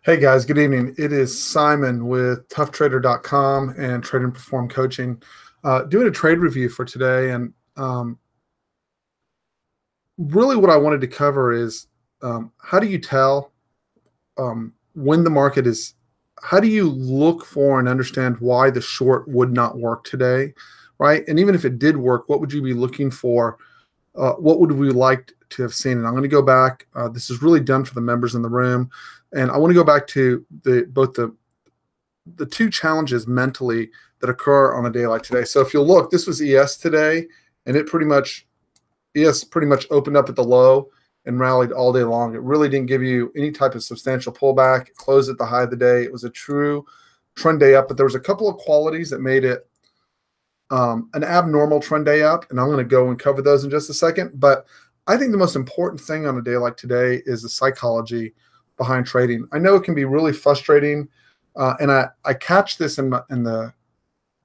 Hey guys, good evening. It is Simon with ToughTrader.com and Trade and Perform Coaching, doing a trade review for today. And really, what I wanted to cover is how do you tell when the market is? How do you look for and understand why the short would not work today, right? And even if it did work, what would you be looking for? What would we like to have seen? And I'm going to go back. This is really done for the members in the room, and I want to go back to both the two challenges mentally that occur on a day like today. So if you'll look, this was ES today, and ES pretty much opened up at the low and rallied all day long. It really didn't give you any type of substantial pullback. It closed at the high of the day. It was a true trend day up, but there was a couple of qualities that made it an abnormal trend day up, and I'm going to go and cover those in just a second. But I think the most important thing on a day like today is the psychology behind trading. I know it can be really frustrating, and I catch this in my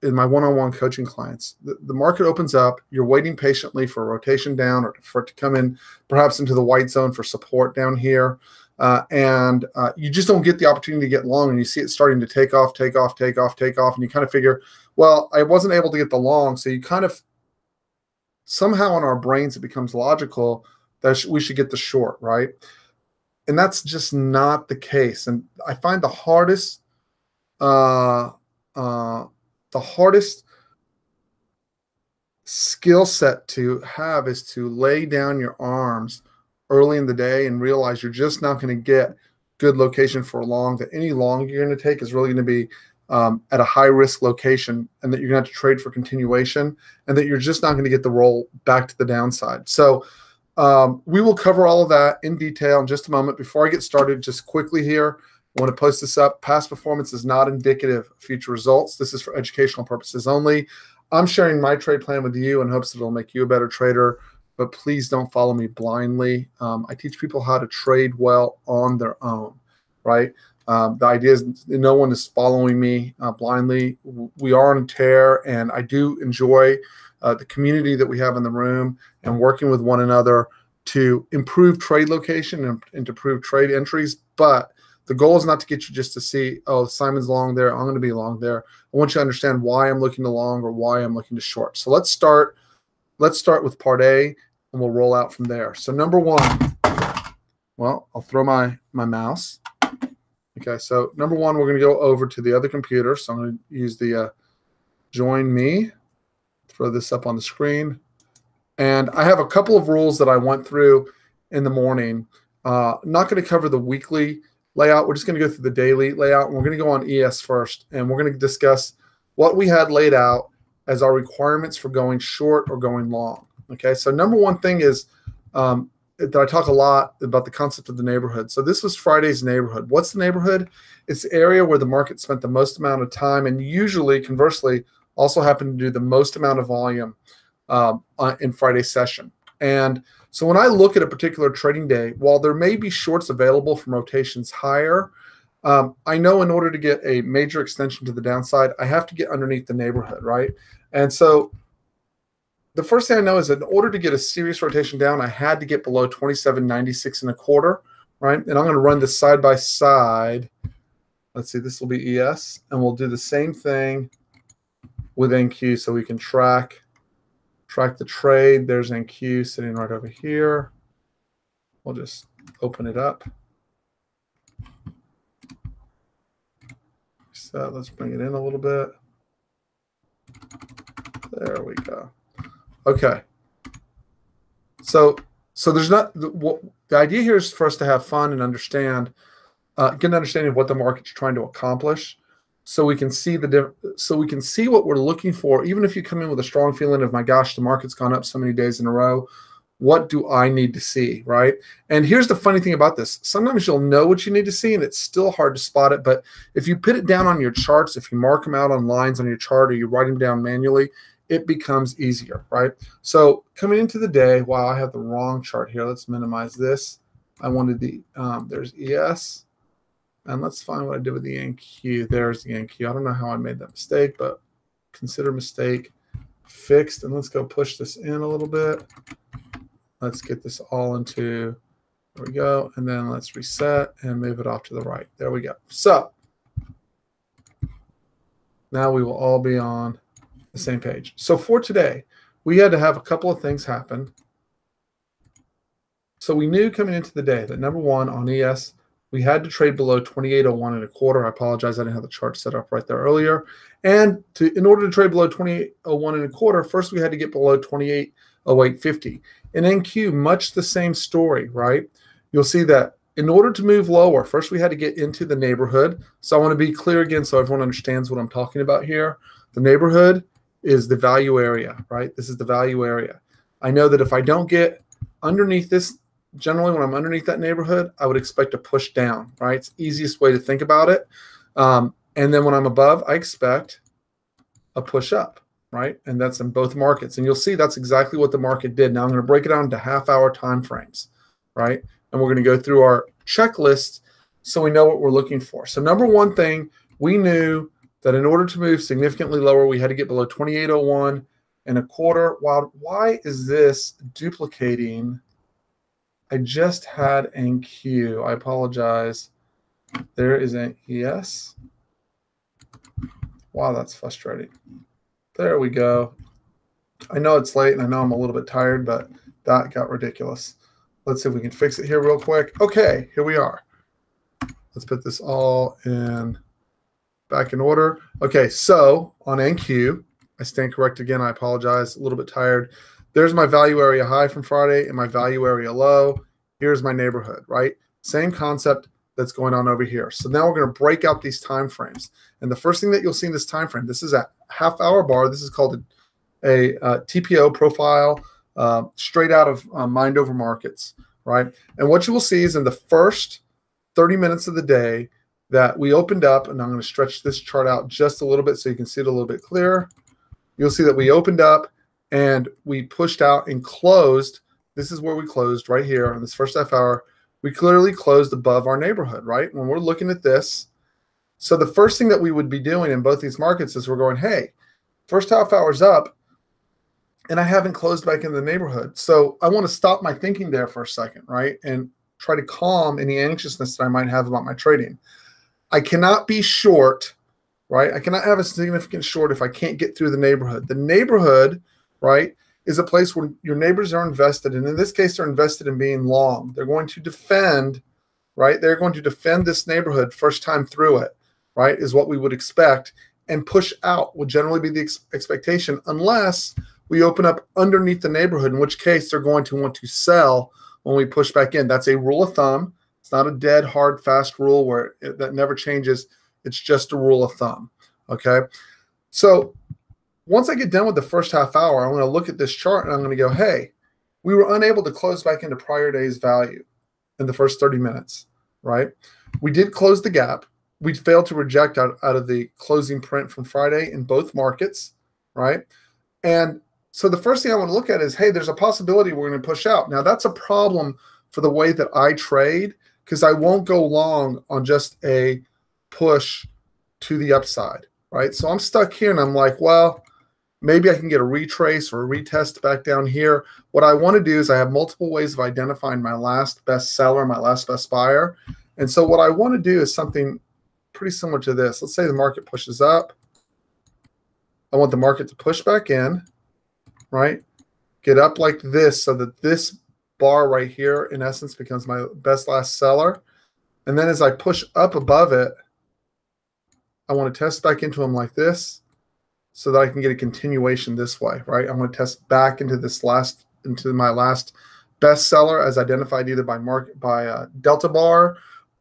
one-on-one coaching clients. The market opens up, you're waiting patiently for a rotation down or for it to come in perhaps into the white zone for support down here. And you just don't get the opportunity to get long, and you see it starting to take off, and you kind of figure, well, I wasn't able to get the long. So you kind of somehow in our brains, it becomes logical that we should get the short, right? And that's just not the case. And I find the hardest skill set to have is to lay down your arms early in the day and realize you're just not going to get good location for a long, that any long you're going to take is really going to be at a high risk location, and that you're going to have to trade for continuation, and that you're just not going to get the roll back to the downside. So we will cover all of that in detail in just a moment. Before I get started, just quickly here, I want to post this up. Past performance is not indicative of future results. This is for educational purposes only. I'm sharing my trade plan with you in hopes that it'll make you a better trader, but please don't follow me blindly. I teach people how to trade well on their own, right? The idea is no one is following me blindly. We are on a tear, and I do enjoy the community that we have in the room and working with one another to improve trade location and to improve trade entries. But the goal is not to get you just to see, oh, Simon's long there, I'm going to be long there. I want you to understand why I'm looking to long or why I'm looking to short. So let's start with part A, and we'll roll out from there. So number one, well, I'll throw my mouse. Okay, so number one, we're going to go over to the other computer. So I'm going to use the join me, throw this up on the screen. And I have a couple of rules that I went through in the morning. Not going to cover the weekly layout. We're just going to go through the daily layout, and we're going to go on ES first, and we're going to discuss what we had laid out as our requirements for going short or going long. Okay, so number one thing is that I talk a lot about the concept of the neighborhood. So this was Friday's neighborhood. What's the neighborhood? It's the area where the market spent the most amount of time, and usually, conversely, also happened to do the most amount of volume in Friday's session. And so when I look at a particular trading day, while there may be shorts available from rotations higher, I know in order to get a major extension to the downside, I have to get underneath the neighborhood, right? And so the first thing I know is that in order to get a serious rotation down, I had to get below 27.96 and a quarter, right? And I'm going to run this side by side. Let's see, this will be ES, and we'll do the same thing with NQ so we can track the trade. There's NQ sitting right over here. We'll just open it up. So let's bring it in a little bit. There we go. Okay. So there's not the idea here is for us to have fun and understand, get an understanding of what the market's trying to accomplish, so we can see what we're looking for. Even if you come in with a strong feeling of, my gosh, the market's gone up so many days in a row, what do I need to see, right? And here's the funny thing about this. Sometimes you'll know what you need to see, and it's still hard to spot it. But if you put it down on your charts, if you mark them out on lines on your chart, or you write them down manually, it becomes easier, right? So coming into the day, wow, I have the wrong chart here. Let's minimize this. I wanted the, there's ES. And let's find what I did with the NQ. There's the NQ. I don't know how I made that mistake, but consider mistake fixed. And let's go push this in a little bit. Let's get this all into There we go. And then let's reset and move it off to the right. There we go. So now we will all be on the same page. So for today, we had to have a couple of things happen. So we knew coming into the day that number one on ES, we had to trade below 28.01 1/4. I apologize, I didn't have the chart set up right there earlier. And in order to trade below 28.01 1/4, first we had to get below 28.0850. In NQ, much the same story, right? You'll see that in order to move lower, first we had to get into the neighborhood. So I want to be clear again so everyone understands what I'm talking about here. The neighborhood is the value area, right? This is the value area. I know that if I don't get underneath this, generally when I'm underneath that neighborhood, I would expect a push down, right? It's the easiest way to think about it. And then when I'm above, I expect a push up, right? And that's in both markets. And you'll see that's exactly what the market did. Now I'm going to break it down into half-hour time frames, right? And we're going to go through our checklist so we know what we're looking for. So number one thing, we knew that in order to move significantly lower, we had to get below 28.01 1/4. Wow, why is this duplicating? I just had NQ. I apologize. There is an ES. Wow, that's frustrating. There we go. I know it's late and I know I'm a little bit tired, but that got ridiculous. Let's see if we can fix it here real quick. Okay, here we are. Let's put this all in back in order. Okay, so on NQ, I stand correct again. I apologize. A little bit tired. There's my value area high from Friday and my value area low. Here's my neighborhood, right? Same concept that's going on over here. So now we're going to break out these time frames. And the first thing that you'll see in this time frame, this is a half-hour bar. This is called a TPO profile, straight out of Mind Over Markets, right? And what you will see is in the first 30 minutes of the day that we opened up, and I'm going to stretch this chart out just a little bit so you can see it a little bit clearer. You'll see that we opened up and we pushed out and closed. This is where we closed right here in this first half hour. We clearly closed above our neighborhood, right? When we're looking at this. So the first thing that we would be doing in both these markets is we're going, hey, first half hour's up and I haven't closed back in the neighborhood. So I want to stop my thinking there for a second, right? And try to calm any anxiousness that I might have about my trading. I cannot be short, right? I cannot have a significant short if I can't get through the neighborhood. The neighborhood, right, is a place where your neighbors are invested. And in this case, they're invested in being long. They're going to defend, right? They're going to defend this neighborhood first time through it, right, is what we would expect. And push out would generally be the expectation unless we open up underneath the neighborhood, in which case they're going to want to sell when we push back in. That's a rule of thumb. It's not a dead, hard, fast rule where that never changes. It's just a rule of thumb, okay? So once I get done with the first half hour, I'm going to look at this chart and I'm going to go, hey, we were unable to close back into prior day's value in the first 30 minutes, right? We did close the gap. We failed to reject out of the closing print from Friday in both markets, right? And so the first thing I want to look at is, hey, there's a possibility we're going to push out. Now, that's a problem for the way that I trade because I won't go long on just a push to the upside, right? So I'm stuck here and I'm like, well, maybe I can get a retrace or a retest back down here. What I want to do is I have multiple ways of identifying my last best seller, my last best buyer. And so what I want to do is something pretty similar to this. Let's say the market pushes up. I want the market to push back in, right? Get up like this so that this bar right here, in essence, becomes my best last seller. And then as I push up above it, I want to test back into them like this so that I can get a continuation this way, right? I want to test back into my last best seller as identified either by a delta bar,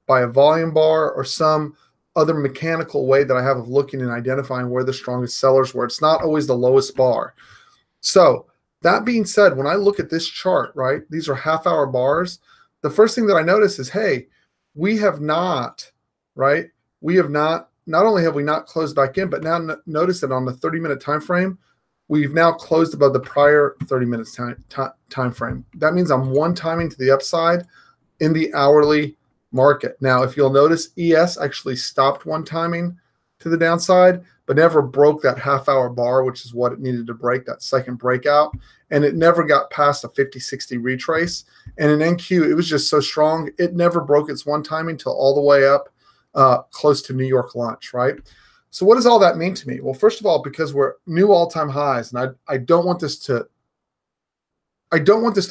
by a volume bar, or some other mechanical way that I have of looking and identifying where the strongest sellers were. It's not always the lowest bar. So that being said, when I look at this chart, right, these are half-hour bars. The first thing that I notice is, hey, we have not, right? We have not only have we not closed back in, but now notice that on the 30-minute time frame, we've now closed above the prior 30 minutes time frame. That means I'm one timing to the upside in the hourly market. Now, if you'll notice, ES actually stopped one timing to the downside, but never broke that half-hour bar, which is what it needed to break, that second breakout. And it never got past a 50-60 retrace. And in NQ, it was just so strong. It never broke its one timing until all the way up close to New York lunch, right? So what does all that mean to me? Well, first of all, because we're new all-time highs, and I don't want this to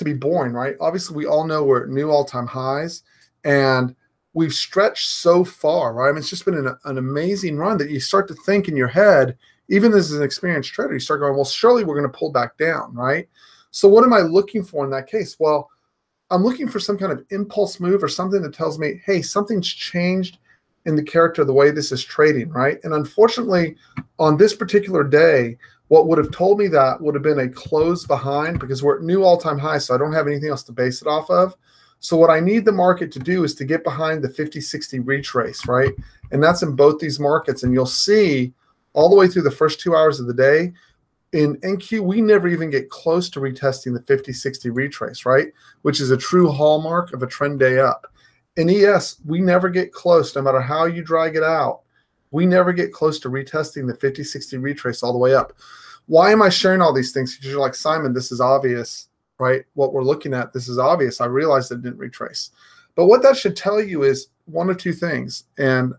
be boring, right? Obviously, we all know we're at new all-time highs, and we've stretched so far, right? I mean, it's just been an amazing run that you start to think in your head, even as an experienced trader, you start going, well, surely we're going to pull back down, right? So what am I looking for in that case? Well, I'm looking for some kind of impulse move or something that tells me, hey, something's changed in the character of the way this is trading, right? And unfortunately, on this particular day, what would have told me that would have been a close behind, because we're at new all-time high, so I don't have anything else to base it off of. So what I need the market to do is to get behind the 50-60 retrace, right? And that's in both these markets. And you'll see all the way through the first 2 hours of the day, in NQ, we never even get close to retesting the 50-60 retrace, right? Which is a true hallmark of a trend day up. In ES, we never get close, no matter how you drag it out. We never get close to retesting the 50-60 retrace all the way up. Why am I sharing all these things? Because you're like, Simon, this is obvious, right? What we're looking at, this is obvious. I realized it didn't retrace. But what that should tell you is one of two things. And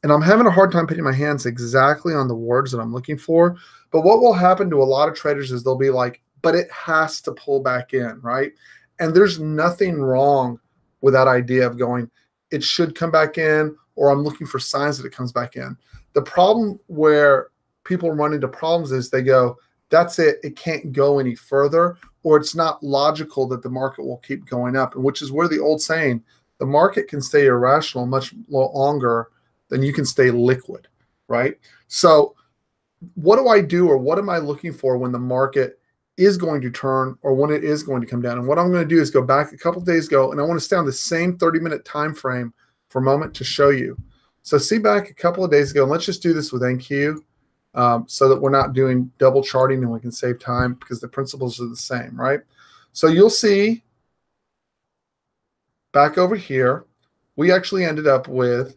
I'm having a hard time putting my hands exactly on the words that I'm looking for. But what will happen to a lot of traders is they'll be like, but it has to pull back in, right? And there's nothing wrong with that idea of going, it should come back in, or I'm looking for signs that it comes back in. The problem where people run into problems is they go, that's it, it can't go any further, or it's not logical that the market will keep going up, and which is where the old saying, the market can stay irrational much longer than you can stay liquid, right? So what do I do, or what am I looking for when the market is going to turn, or when it is going to come down? And what I'm going to do is go back a couple of days ago, and I want to stay on the same 30-minute time frame for a moment to show you. So see back a couple of days ago, and let's just do this with NQ so that we're not doing double charting and we can save time, because the principles are the same, right? So you'll see back over here, we actually ended up with,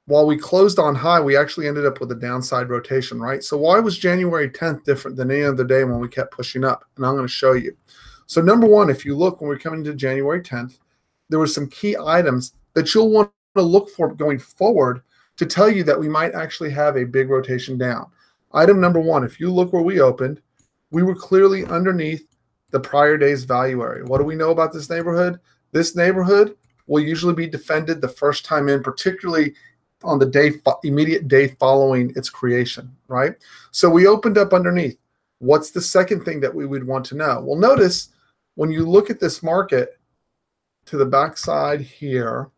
while we closed on high, we actually ended up with a downside rotation, right? So why was January 10th different than any other day when we kept pushing up? And I'm going to show you. So number one, if you look when we're coming to January 10th, there were some key items that you'll want to look for going forward to tell you that we might actually have a big rotation down. Item number one, if you look where we opened, we were clearly underneath the prior day's value area. What do we know about this neighborhood? This neighborhood will usually be defended the first time in, particularly on the day, immediate day following its creation, right? So we opened up underneath. What's the second thing that we would want to know? Well, notice when you look at this market to the backside here,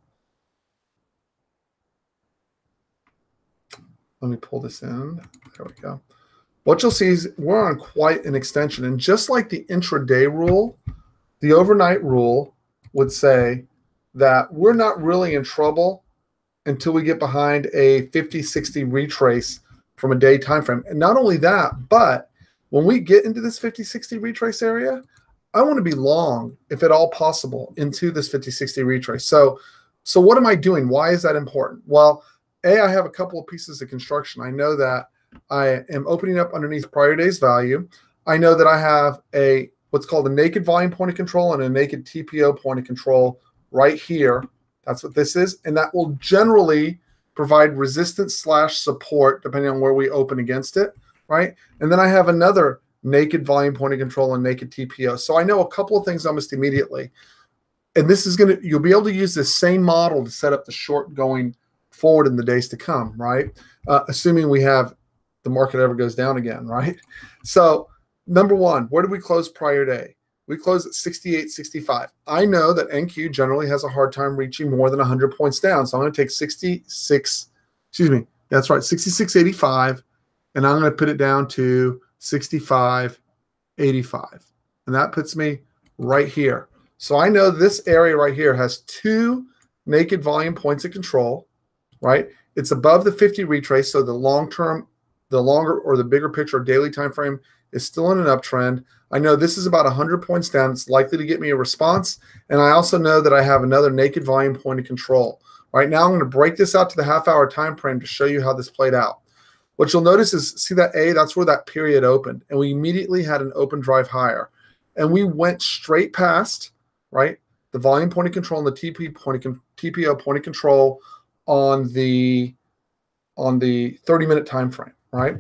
let me pull this in. There we go. What you'll see is we're on quite an extension. And just like the intraday rule, the overnight rule would say that we're not really in trouble until we get behind a 50-60 retrace from a day time frame. And not only that, but when we get into this 50-60 retrace area, I want to be long, if at all possible, into this 50-60 retrace. So what am I doing? Why is that important? Well, I have a couple of pieces of construction. I know that I am opening up underneath prior day's value. I know that I have what's called a naked volume point of control and a naked TPO point of control right here. That's what this is. And that will generally provide resistance / support depending on where we open against it, right? And then I have another naked volume point of control and naked TPO. So I know a couple of things almost immediately. And this is you'll be able to use this same model to set up the short going forward in the days to come, right? Assuming we have the market ever goes down again, right? So number one, where did we close prior day? We closed at 68.65. I know that NQ generally has a hard time reaching more than 100 points down. So I'm going to take 66.85, and I'm going to put it down to 65.85. And that puts me right here. So I know this area right here has two naked volume points of control, right? It's above the 50 retrace, so the longer or the bigger picture daily time frame is still in an uptrend. I know this is about 100 points down. It's likely to get me a response. And I also know that I have another naked volume point of control. Right now, I'm going to break this out to the half-hour time frame to show you how this played out. What you'll notice is, see that A? That's where that period opened. And we immediately had an open drive higher. And we went straight past right? The volume point of control and the TPO point of control on the 30-minute time frame, right?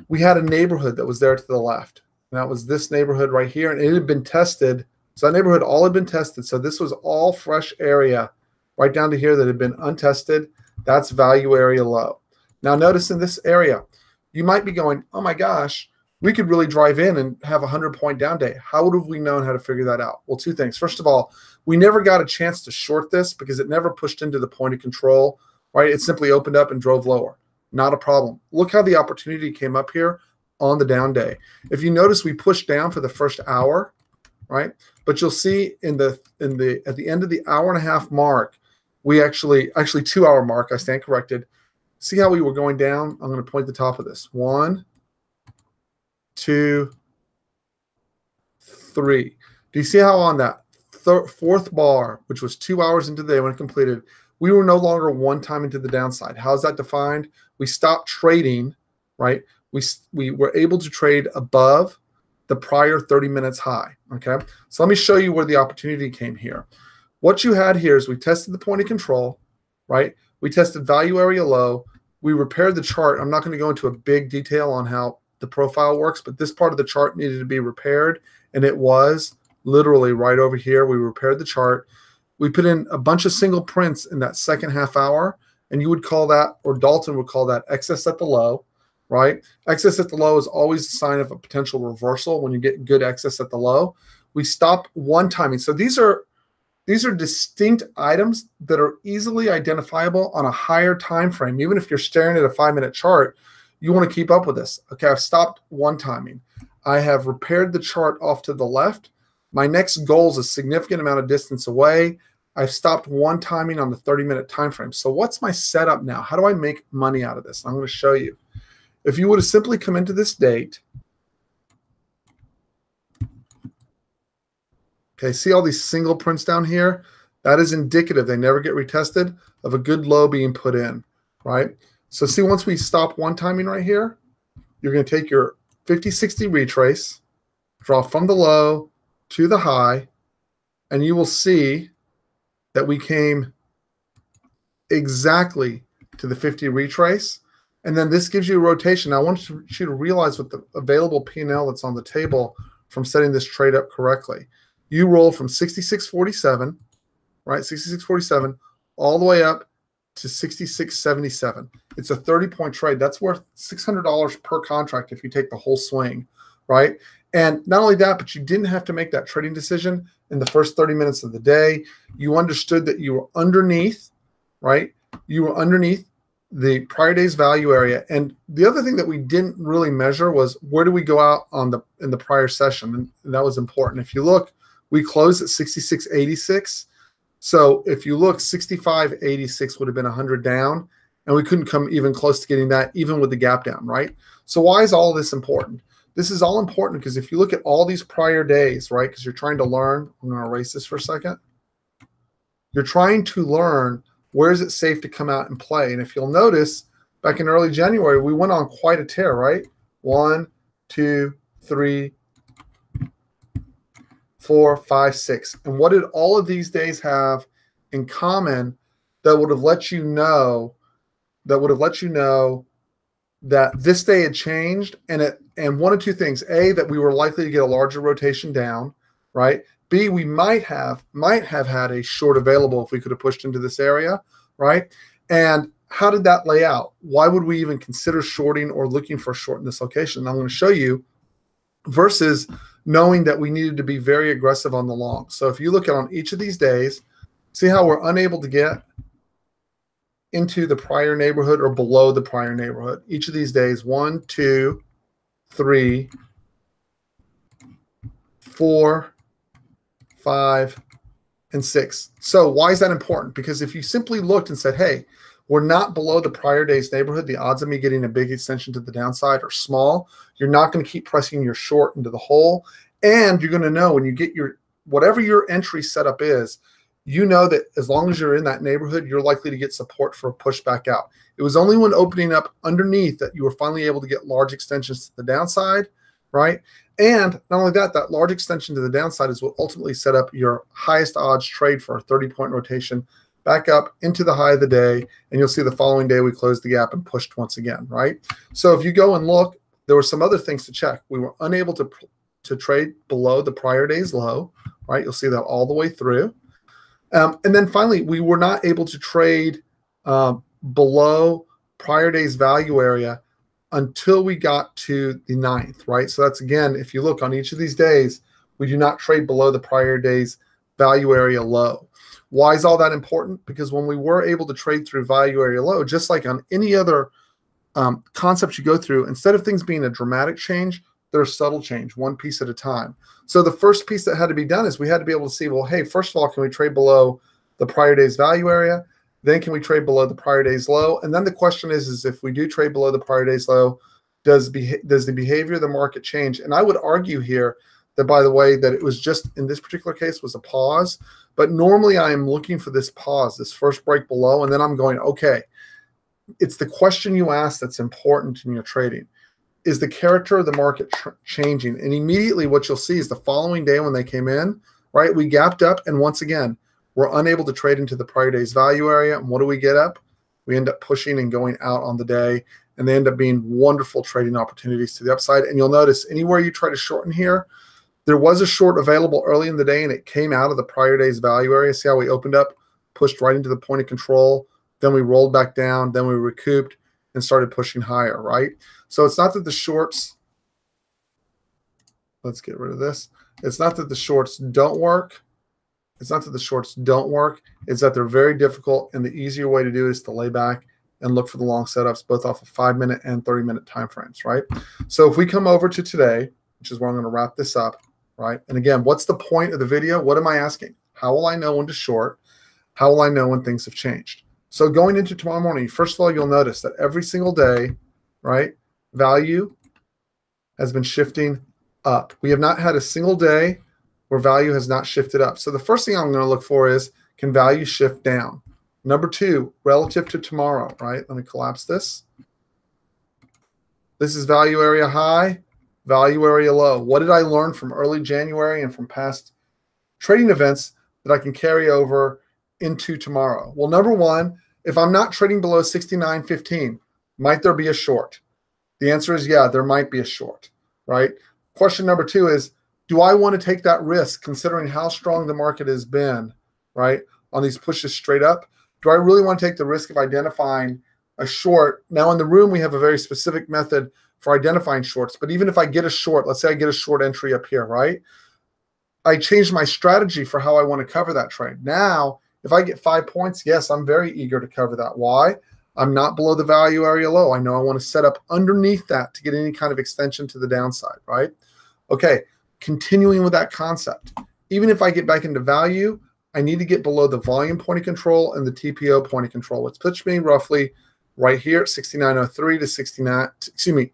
We had a neighborhood that was there to the left. And that was this neighborhood right here, and it had been tested. So that neighborhood all had been tested. So this was all fresh area right down to here that had been untested. That's value area low. Now notice in this area, you might be going, oh my gosh, we could really drive in and have a 100-point down day. How would have we known how to figure that out? Well, two things. First of all, we never got a chance to short this because it never pushed into the point of control, right? It simply opened up and drove lower. Not a problem. Look how the opportunity came up here on the down day. If you notice, we pushed down for the first hour, right? But you'll see at the end of the hour and a half mark, we actually 2 hour mark, I stand corrected. See how we were going down? I'm going to point the top of this. 1, 2, 3. Do you see how on that fourth bar, which was 2 hours into the day when it completed, we were no longer one time into the downside? How's that defined? We stopped trading, right? We were able to trade above the prior 30 minutes high, okay? So let me show you where the opportunity came here. What you had here is we tested the point of control, right? We tested value area low. We repaired the chart. I'm not going to go into a big detail on how the profile works, but this part of the chart needed to be repaired, and it was literally right over here. We repaired the chart. We put in a bunch of single prints in that second half hour, and you would call that, or Dalton would call that, excess at the low, right? Excess at the low is always a sign of a potential reversal when you get good excess at the low. We stop one timing. So these are distinct items that are easily identifiable on a higher time frame. Even if you're staring at a 5-minute chart, you want to keep up with this. Okay, I've stopped one timing. I have repaired the chart off to the left. My next goal is a significant amount of distance away. I've stopped one timing on the 30-minute time frame. So what's my setup now? How do I make money out of this? I'm going to show you. If you would have simply come into this date, okay, see all these single prints down here? That is indicative, they never get retested, of a good low being put in, right? So see, once we stop one timing right here, you're going to take your 50-60 retrace, draw from the low to the high, and you will see that we came exactly to the 50 retrace. And then this gives you a rotation. Now, I want you to realize what the available P&L that's on the table from setting this trade up correctly. You roll from 66.47, right, 66.47, all the way up to 66.77. It's a 30-point trade. That's worth $600 per contract if you take the whole swing, right? And not only that, but you didn't have to make that trading decision in the first 30 minutes of the day. You understood that you were underneath, right? You were underneath the prior day's value area. And the other thing that we didn't really measure was where do we go out in the prior session, and that was important. If you look, we closed at 66.86. So if you look, 65.86 would have been 100 down, and we couldn't come even close to getting that even with the gap down, right? So why is all of this important? This is all important because if you look at all these prior days, right, because you're trying to learn, I'm going to erase this for a second. You're trying to learn where is it safe to come out and play. And if you'll notice, back in early January, we went on quite a tear, right? 1, 2, 3, 4, 5, 6. And what did all of these days have in common that would have let you know that this day had changed, and one of two things: A, that we were likely to get a larger rotation down, right? B, we might have had a short available if we could have pushed into this area, right? And how did that lay out? Why would we even consider shorting or looking for a short in this location? And I'm going to show you, versus knowing that we needed to be very aggressive on the long. So if you look at on each of these days, see how we're unable to get into the prior neighborhood or below the prior neighborhood. Each of these days, 1, 2, 3, 4, 5, and 6. So why is that important? Because if you simply looked and said, hey, we're not below the prior day's neighborhood, the odds of me getting a big extension to the downside are small. You're not going to keep pressing your short into the hole. And you're going to know when you get your, whatever your entry setup is, you know that as long as you're in that neighborhood, you're likely to get support for a push back out. It was only when opening up underneath that you were finally able to get large extensions to the downside. right? And not only that, that large extension to the downside is what ultimately set up your highest odds trade for a 30-point rotation back up into the high of the day. And you'll see the following day we closed the gap and pushed once again, right? So if you go and look, there were some other things to check. We were unable to trade below the prior day's low, right? You'll see that all the way through. And then finally, we were not able to trade below prior day's value area until we got to the 9th, right? So that's, again, if you look on each of these days, we do not trade below the prior day's value area low. Why is all that important? Because when we were able to trade through value area low, just like on any other concept you go through, instead of things being a dramatic change, they're a subtle change, one piece at a time. So the first piece that had to be done is we had to be able to see, well, hey, first of all, can we trade below the prior day's value area? Then can we trade below the prior day's low? And then the question is if we do trade below the prior day's low, does the behavior of the market change? And I would argue here that, by the way, that it was just, in this particular case, was a pause. But normally I am looking for this pause, this first break below, and then I'm going, okay, it's the question you ask that's important in your trading. Is the character of the market changing? And immediately what you'll see is the following day when they came in, right, we gapped up, and once again, we're unable to trade into the prior day's value area. And what do we get up? We end up pushing and going out on the day, and they end up being wonderful trading opportunities to the upside. And you'll notice anywhere you try to shorten here, there was a short available early in the day, and it came out of the prior day's value area. See how we opened up, pushed right into the point of control, then we rolled back down, then we recouped and started pushing higher, right? So it's not that the shorts, let's get rid of this. It's not that the shorts don't work. It's not that the shorts don't work. It's that they're very difficult, and the easier way to do it is to lay back and look for the long setups, both off of 5-minute and 30-minute time frames, right? So if we come over to today, which is where I'm going to wrap this up, right? And again, what's the point of the video? What am I asking? How will I know when to short? How will I know when things have changed? So going into tomorrow morning, first of all, you'll notice that every single day, right, value has been shifting up. We have not had a single day where value has not shifted up. So the first thing I'm going to look for is, can value shift down? Number two, relative to tomorrow, right? Let me collapse this. This is value area high, value area low. What did I learn from early January and from past trading events that I can carry over into tomorrow? Well, number one, if I'm not trading below 69.15, might there be a short? The answer is yeah, there might be a short, right? Question number two is, do I want to take that risk considering how strong the market has been, right, on these pushes straight up? Do I really want to take the risk of identifying a short? Now in the room, we have a very specific method for identifying shorts. But even if I get a short, let's say I get a short entry up here, right? I changed my strategy for how I want to cover that trade. Now, if I get 5 points, yes, I'm very eager to cover that. Why? I'm not below the value area low. I know I want to set up underneath that to get any kind of extension to the downside, right? Okay, continuing with that concept. Even if I get back into value, I need to get below the volume point of control and the TPO point of control, which puts me roughly right here at 69.03 to 69, excuse me,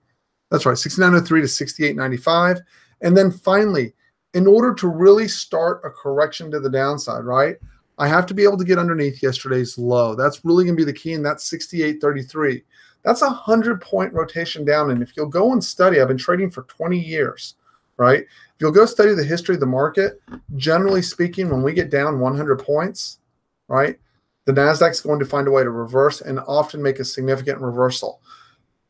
that's right, 69.03 to 68.95. And then finally, in order to really start a correction to the downside, right, I have to be able to get underneath yesterday's low. That's really going to be the key, and that's 68.33. That's a 100-point rotation down. And if you'll go and study, I've been trading for 20 years, right? If you'll go study the history of the market, generally speaking, when we get down 100 points, right, the NASDAQ's going to find a way to reverse and often make a significant reversal.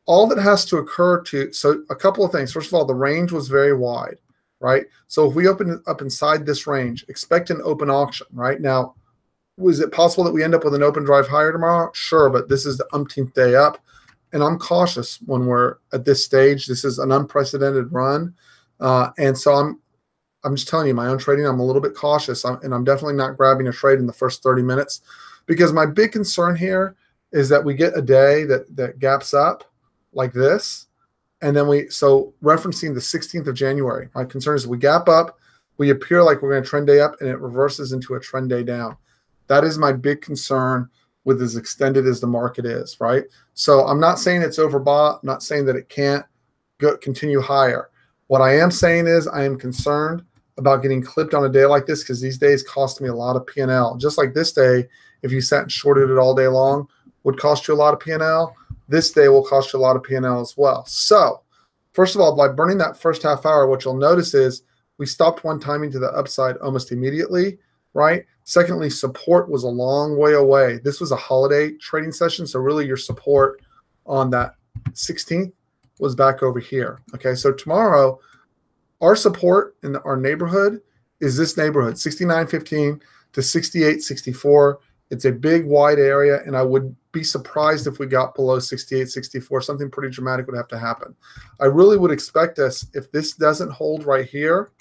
All that has to occur so a couple of things. First of all, the range was very wide, right? So if we open up inside this range, expect an open auction, right? Now, was it possible that we end up with an open drive higher tomorrow? Sure, but this is the umpteenth day up. And I'm cautious when we're at this stage. This is an unprecedented run. And so I'm just telling you, my own trading, I'm a little bit cautious. And I'm definitely not grabbing a trade in the first 30 minutes because my big concern here is that we get a day that gaps up like this. And then so referencing the 16th of January, my concern is we gap up, we appear like we're going to trend day up, and it reverses into a trend day down. That is my big concern with as extended as the market is, right? So I'm not saying it's overbought. I'm not saying that it can't continue higher. What I am saying is I am concerned about getting clipped on a day like this because these days cost me a lot of P&L. Just like this day, if you sat and shorted it all day long, would cost you a lot of P&L. This day will cost you a lot of P&L as well. So first of all, by burning that first half hour, what you'll notice is we stopped one timing to the upside almost immediately, right? Secondly, support was a long way away. This was a holiday trading session, so really your support on that 16th was back over here. Okay, so tomorrow, our support in our neighborhood is this neighborhood, 69.15 to 68.64. It's a big, wide area, and I would be surprised if we got below 68.64. Something pretty dramatic would have to happen. I really would expect us, if this doesn't hold right here,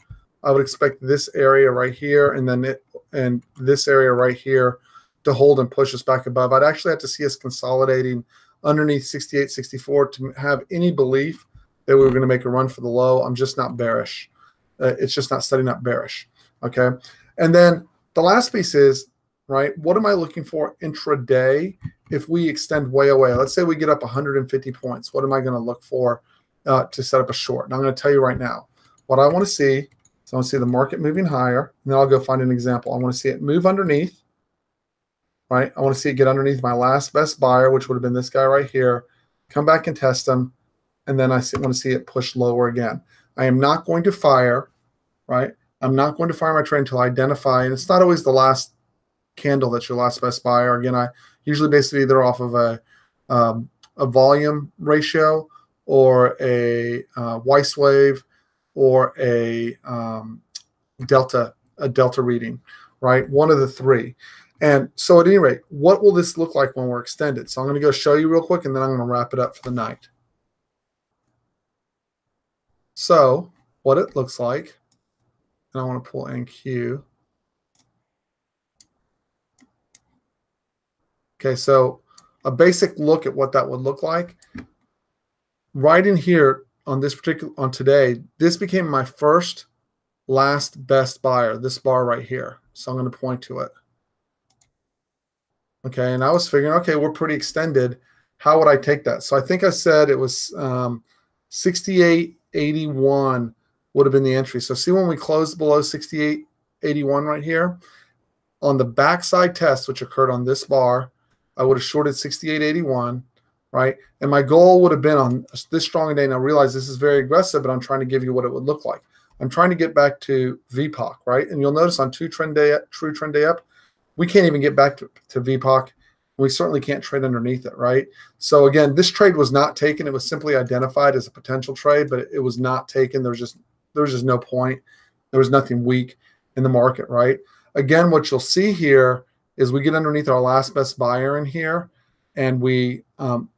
I would expect this area right here and this area right here to hold and push us back above. I'd actually have to see us consolidating underneath 68.64 to have any belief that we were going to make a run for the low. I'm just not bearish. It's just not setting up bearish. Okay. And then the last piece is, right, what am I looking for intraday if we extend way away? Let's say we get up 150 points. What am I going to look for to set up a short? And I'm going to tell you right now what I want to see. So I want to see the market moving higher, and then I'll go find an example. I want to see it move underneath, right? I want to see it get underneath my last best buyer, which would have been this guy right here, come back and test them, and then I want to see it push lower again. I am not going to fire, right? I'm not going to fire my trade until I identify, and it's not always the last candle that's your last best buyer. Again, I usually base it either off of a volume ratio or a Weiss wave or a delta reading, right? One of the three. And so at any rate, what will this look like when we're extended? So I'm going to go show you real quick, and then I'm going to wrap it up for the night. So what it looks like, and I want to pull NQ. Okay, so a basic look at what that would look like. Right in here on today, this became my first last best buyer, this bar right here. So I'm going to point to it. Okay, and I was figuring, okay, we're pretty extended. How would I take that? So I think I said it was 68.81 would have been the entry. So see when we closed below 68.81 right here? On the backside test, which occurred on this bar, I would have shorted 68.81, right? And my goal would have been on this strong day, and I realize this is very aggressive, but I'm trying to give you what it would look like. I'm trying to get back to VPOC, right? And you'll notice on true trend day up, we can't even get back to VPOC. We certainly can't trade underneath it, right? So again, this trade was not taken. It was simply identified as a potential trade, but it was not taken. There was just no point. There was nothing weak in the market, right? Again, what you'll see here is we get underneath our last best buyer in here, and we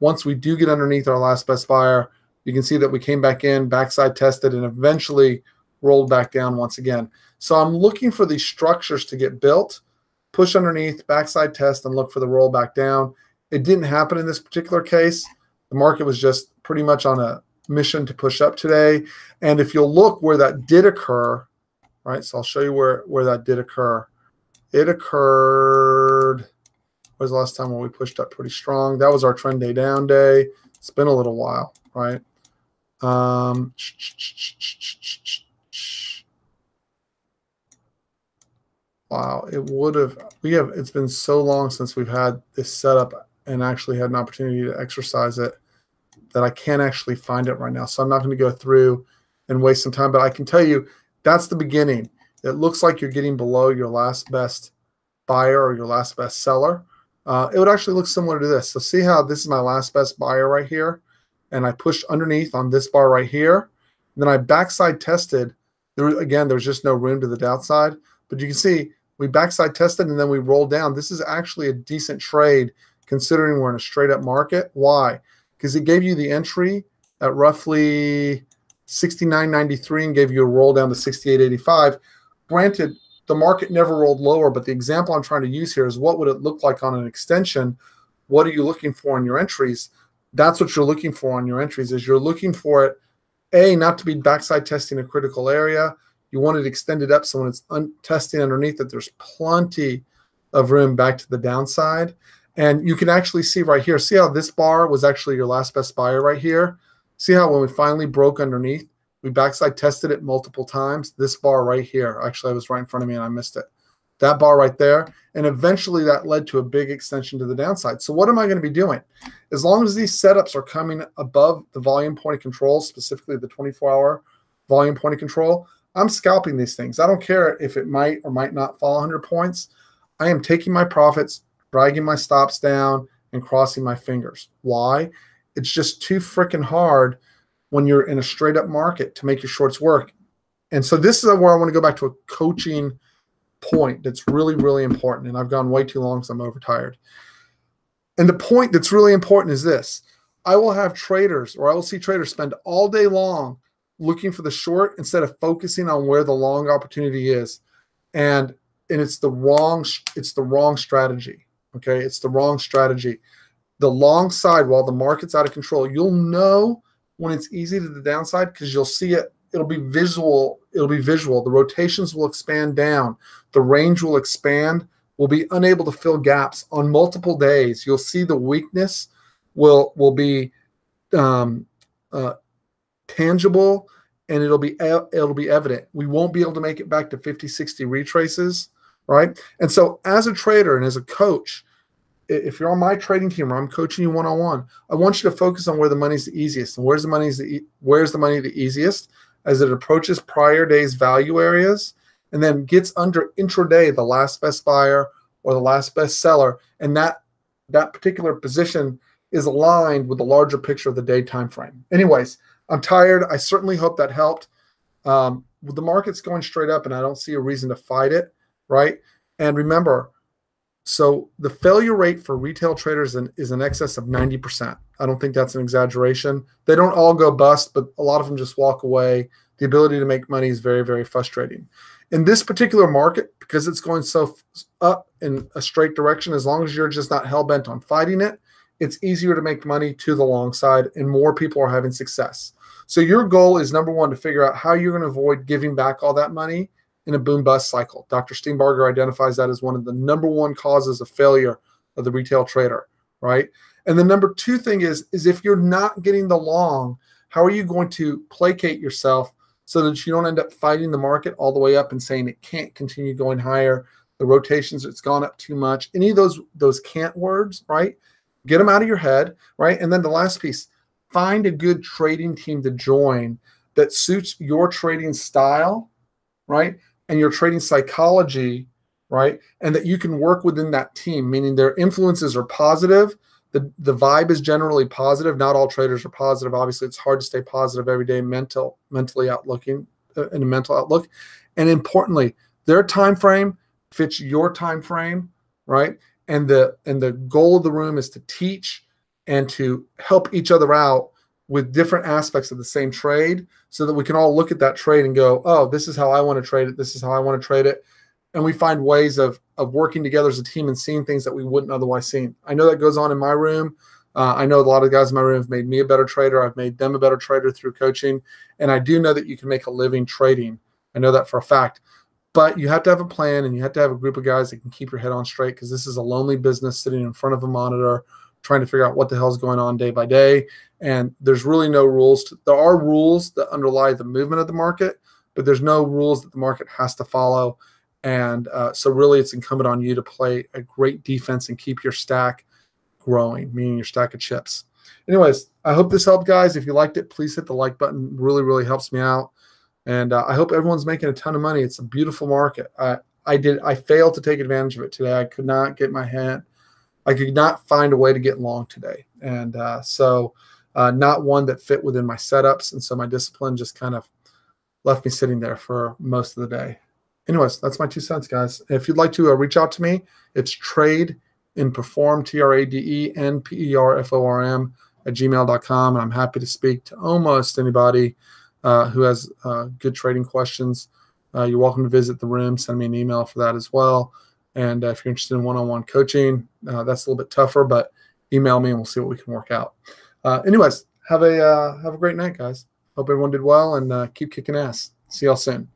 once we do get underneath our last best buyer, you can see that we came back in, backside tested, and eventually rolled back down once again. So I'm looking for these structures to get built, push underneath, backside test, and look for the roll back down. It didn't happen in this particular case. The market was just pretty much on a mission to push up today. And if you'll look where that did occur, right, so I'll show you where that did occur. It occurred, what was the last time when we pushed up pretty strong? That was our trend day down day. It's been a little while, right? Wow, it's been so long since we've had this setup and actually had an opportunity to exercise it that I can't actually find it right now. So I'm not going to go through and waste some time, but I can tell you that's the beginning. It looks like you're getting below your last best buyer or your last best seller. It would actually look similar to this. So see how this is my last best buyer right here, and I pushed underneath on this bar right here. And then I backside tested. There's just no room to the downside, but you can see we backside tested and then we rolled down. This is actually a decent trade considering we're in a straight up market. Why? Because it gave you the entry at roughly 69.93 and gave you a roll down to 68.85. Granted, the market never rolled lower, but the example I'm trying to use here is what would it look like on an extension? What are you looking for in your entries? That's what you're looking for on your entries, is you're looking for it, A, not to be backside testing a critical area. You want it extended up so when it's testing underneath it, there's plenty of room back to the downside. And you can actually see right here, see how this bar was actually your last best buyer right here? See how when we finally broke underneath, we backside tested it multiple times. This bar right here, actually I was right in front of me and I missed it. that bar right there. And eventually that led to a big extension to the downside. So what am I going to be doing? As long as these setups are coming above the volume point of control, specifically the 24-hour volume point of control, I'm scalping these things. I don't care if it might or might not fall 100 points. I am taking my profits, dragging my stops down, and crossing my fingers. Why? It's just too freaking hard when you're in a straight up market to make your shorts work. And so this is where I want to go back to a coaching point that's really, really important. And I've gone way too long because I'm overtired. And the point that's really important is this. I will have traders, or I will see traders spend all day long looking for the short instead of focusing on where the long opportunity is. And it's the wrong strategy. Okay. It's the wrong strategy. The long side, while the market's out of control, you'll know when it's easy to the downside because you'll see it. It'll be visual. It'll be visual. The rotations will expand down. The range will expand. We'll be unable to fill gaps on multiple days. You'll see the weakness will be tangible, and it'll be evident. We won't be able to make it back to 50, 60 retraces, right? And so as a trader and as a coach, if you're on my trading team or I'm coaching you one-on-one, I want you to focus on where the money's the easiest. And where's the money the easiest? As it approaches prior day's value areas and then gets under intraday, the last best buyer or the last best seller. And that particular position is aligned with the larger picture of the day time frame. Anyways, I'm tired. I certainly hope that helped. The market's going straight up and I don't see a reason to fight it, right? And remember, so the failure rate for retail traders is in excess of 90%. I don't think that's an exaggeration. They don't all go bust, but a lot of them just walk away. The ability to make money is very, very frustrating. In this particular market, because it's going so up in a straight direction, as long as you're just not hell-bent on fighting it, it's easier to make money to the long side and more people are having success. So your goal is, number one, to figure out how you're going to avoid giving back all that money in a boom-bust cycle. Dr. Steenbarger identifies that as one of the number one causes of failure of the retail trader, right? And the number two thing is if you're not getting the long, how are you going to placate yourself so that you don't end up fighting the market all the way up and saying it can't continue going higher, the rotations, it's gone up too much, any of those can't words, right? Get them out of your head, right? And then the last piece, find a good trading team to join that suits your trading style, right? And your trading psychology, right? And that you can work within that team, meaning their influences are positive. The vibe is generally positive. Not all traders are positive. Obviously, it's hard to stay positive every day, mentally outlooking in a mental outlook. And importantly, their time frame fits your time frame, right? And the goal of the room is to teach and to help each other out with different aspects of the same trade so that we can all look at that trade and go, oh, this is how I want to trade it. This is how I want to trade it. And we find ways of working together as a team and seeing things that we wouldn't otherwise see. I know that goes on in my room. I know a lot of guys in my room have made me a better trader. I've made them a better trader through coaching. And I do know that you can make a living trading. I know that for a fact. But you have to have a plan and you have to have a group of guys that can keep your head on straight because this is a lonely business sitting in front of a monitor trying to figure out what the hell is going on day by day. And there's really no rules. There are rules that underlie the movement of the market, but there's no rules that the market has to follow. And so really it's incumbent on you to play a great defense and keep your stack growing, meaning your stack of chips. Anyways, I hope this helped, guys. If you liked it, please hit the like button. It really, really helps me out. And I hope everyone's making a ton of money. It's a beautiful market. I failed to take advantage of it today. I could not get my hand. I could not find a way to get long today. And so not one that fit within my setups. And so my discipline just kind of left me sitting there for most of the day. Anyways, that's my 2 cents, guys. If you'd like to reach out to me, it's TradeNPerform, TradeNPerform @gmail.com. And I'm happy to speak to almost anybody who has good trading questions. You're welcome to visit the room. Send me an email for that as well. And if you're interested in one-on-one coaching, that's a little bit tougher, but email me and we'll see what we can work out. Anyways, have a great night, guys. Hope everyone did well and keep kicking ass. See y'all soon.